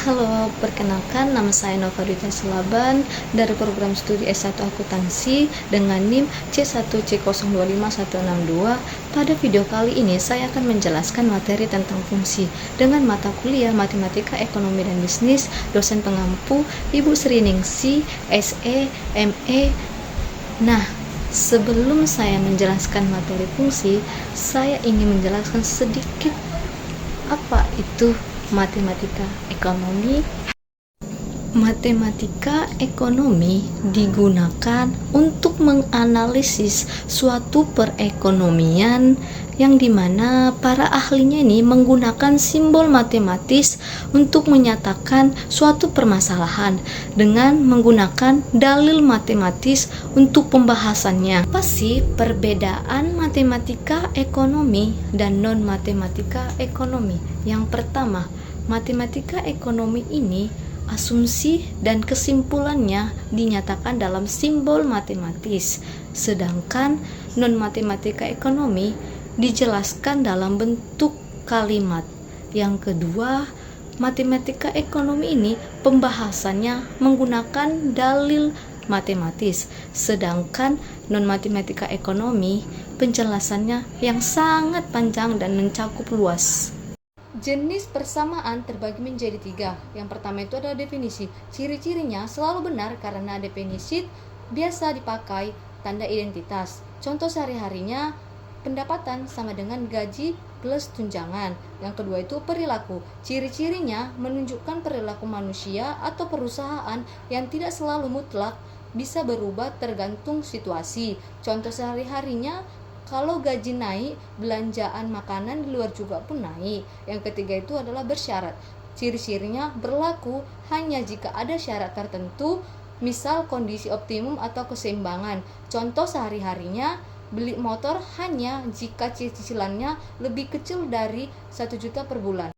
Halo, perkenalkan nama saya Nova Dita Selaban dari program studi S1 Akuntansi dengan NIM C1C025162. Pada video kali ini saya akan menjelaskan materi tentang fungsi dengan mata kuliah Matematika Ekonomi dan Bisnis, dosen pengampu Ibu Sri Ningsi, SE, ME. Nah, sebelum saya menjelaskan materi fungsi, saya ingin menjelaskan sedikit apa itu matematika ekonomi. Matematika ekonomi digunakan untuk menganalisis suatu perekonomian yang dimana para ahlinya ini menggunakan simbol matematis untuk menyatakan suatu permasalahan dengan menggunakan dalil matematis untuk pembahasannya. Apa sih perbedaan matematika ekonomi dan non-matematika ekonomi? Yang pertama, matematika ekonomi ini asumsi dan kesimpulannya dinyatakan dalam simbol matematis, sedangkan non-matematika ekonomi dijelaskan dalam bentuk kalimat. Yang kedua, matematika ekonomi ini pembahasannya menggunakan dalil matematis, sedangkan non-matematika ekonomi penjelasannya yang sangat panjang dan mencakup luas. Jenis persamaan terbagi menjadi 3. Yang pertama itu adalah definisi. Ciri-cirinya selalu benar karena definisi biasa dipakai tanda identitas. Contoh sehari-harinya, pendapatan sama dengan gaji plus tunjangan. Yang kedua itu perilaku. Ciri-cirinya menunjukkan perilaku manusia atau perusahaan yang tidak selalu mutlak, bisa berubah tergantung situasi. Contoh sehari-harinya, kalau gaji naik, belanjaan makanan di luar juga pun naik. Yang ketiga itu adalah bersyarat. Ciri-cirinya berlaku hanya jika ada syarat tertentu, misal kondisi optimum atau keseimbangan. Contoh sehari-harinya, beli motor hanya jika cicilannya lebih kecil dari 1 juta per bulan.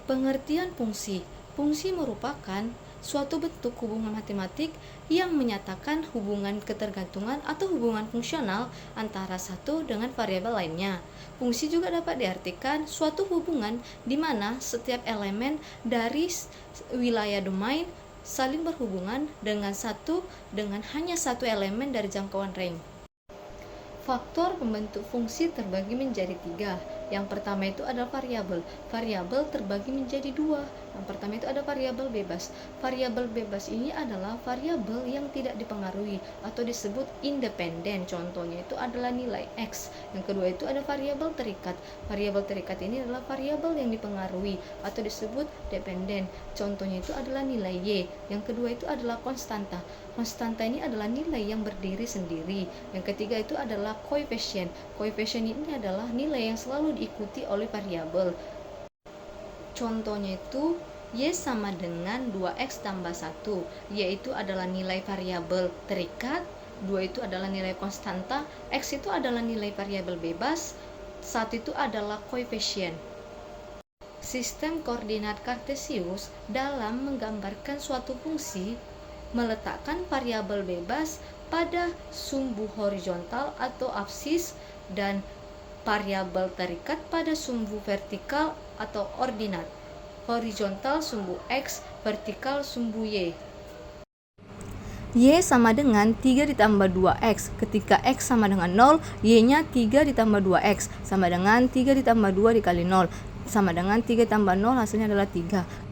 Pengertian fungsi. Fungsi merupakan suatu bentuk hubungan matematik yang menyatakan hubungan ketergantungan atau hubungan fungsional antara satu dengan variabel lainnya. Fungsi juga dapat diartikan suatu hubungan di mana setiap elemen dari wilayah domain saling berhubungan dengan hanya satu elemen dari jangkauan range. Faktor pembentuk fungsi terbagi menjadi 3. Yang pertama itu adalah variabel. Variabel terbagi menjadi 2. Yang pertama itu ada variabel bebas. Variabel bebas ini adalah variabel yang tidak dipengaruhi atau disebut independen. Contohnya itu adalah nilai X. Yang kedua itu ada variabel terikat. Variabel terikat ini adalah variabel yang dipengaruhi atau disebut dependen. Contohnya itu adalah nilai Y. Yang kedua itu adalah konstanta. Konstanta ini adalah nilai yang berdiri sendiri. Yang ketiga itu adalah koefisien. Koefisien ini adalah nilai yang selalu diikuti oleh variabel. Contohnya itu Y sama dengan 2X tambah 1. Y itu adalah nilai variabel terikat, 2 itu adalah nilai konstanta, X itu adalah nilai variabel bebas, 1 itu adalah koefisien. Sistem koordinat kartesius dalam menggambarkan suatu fungsi meletakkan variabel bebas pada sumbu horizontal atau absis dan variabel terikat pada sumbu vertikal atau ordinat. Horizontal sumbu X, vertikal sumbu Y. Y sama dengan 3 ditambah 2X. Ketika X sama dengan 0, Y-nya 3 ditambah 2X sama dengan 3 ditambah 2 dikali 0 sama dengan 3 tambah 0, hasilnya adalah 3.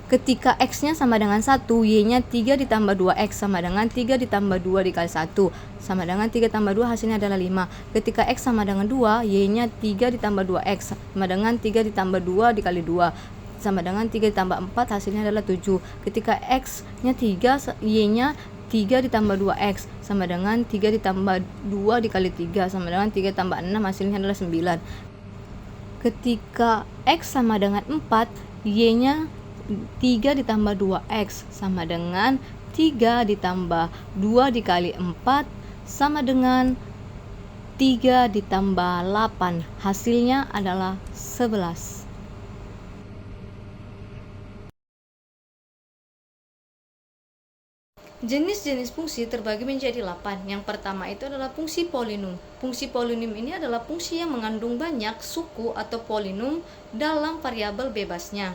Ketika X-nya sama dengan 1, Y-nya 3 ditambah 2X sama dengan 3 ditambah 2 dikali 1 sama dengan 3 tambah 2, hasilnya adalah 5. Ketika X sama dengan 2, Y-nya 3 ditambah 2X sama dengan 3 ditambah 2 dikali 2 sama dengan 3 ditambah 4, hasilnya adalah 7. Ketika X-nya 3, Y-nya 3 ditambah 2X sama dengan 3 ditambah 2 dikali 3 sama dengan 3 tambah 6, hasilnya adalah 9. Ketika X sama dengan 4, Y-nya 3 ditambah 2X sama dengan 3 ditambah 2 dikali 4 sama dengan 3 ditambah 8, hasilnya adalah 11. Jenis-jenis fungsi terbagi menjadi 8. Yang pertama itu adalah fungsi polinom. Fungsi polinom ini adalah fungsi yang mengandung banyak suku atau polinom dalam variabel bebasnya.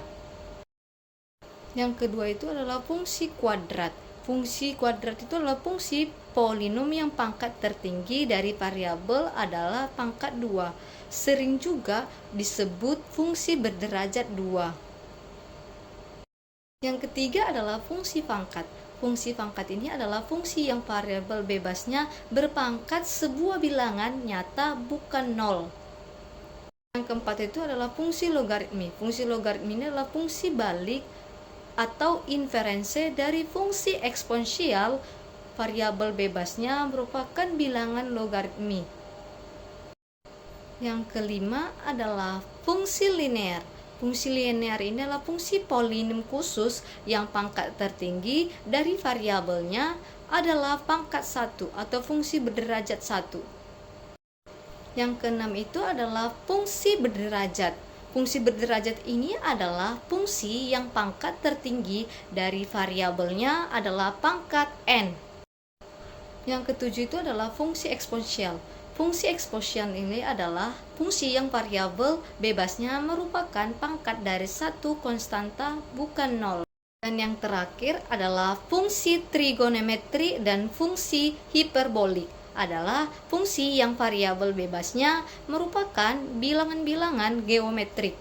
Yang kedua itu adalah fungsi kuadrat. Fungsi kuadrat itu adalah fungsi polinom yang pangkat tertinggi dari variabel adalah pangkat 2. Sering juga disebut fungsi berderajat 2. Yang ketiga adalah fungsi pangkat. Fungsi pangkat ini adalah fungsi yang variabel bebasnya berpangkat sebuah bilangan nyata bukan 0. Yang keempat itu adalah fungsi logaritmi. Fungsi logaritmi ini adalah fungsi balik atau inferensi dari fungsi eksponensial. Variabel bebasnya merupakan bilangan logaritmi. Yang kelima adalah fungsi linear. Fungsi linear ini adalah fungsi polinom khusus yang pangkat tertinggi dari variabelnya adalah pangkat 1 atau fungsi berderajat 1. Yang keenam itu adalah fungsi berderajat. Fungsi berderajat ini adalah fungsi yang pangkat tertinggi dari variabelnya adalah pangkat n. Yang ketujuh itu adalah fungsi eksponensial. Fungsi eksponensial ini adalah fungsi yang variabel bebasnya merupakan pangkat dari satu konstanta bukan 0. Dan yang terakhir adalah fungsi trigonometri dan fungsi hiperbolik adalah fungsi yang variabel bebasnya merupakan bilangan-bilangan geometrik.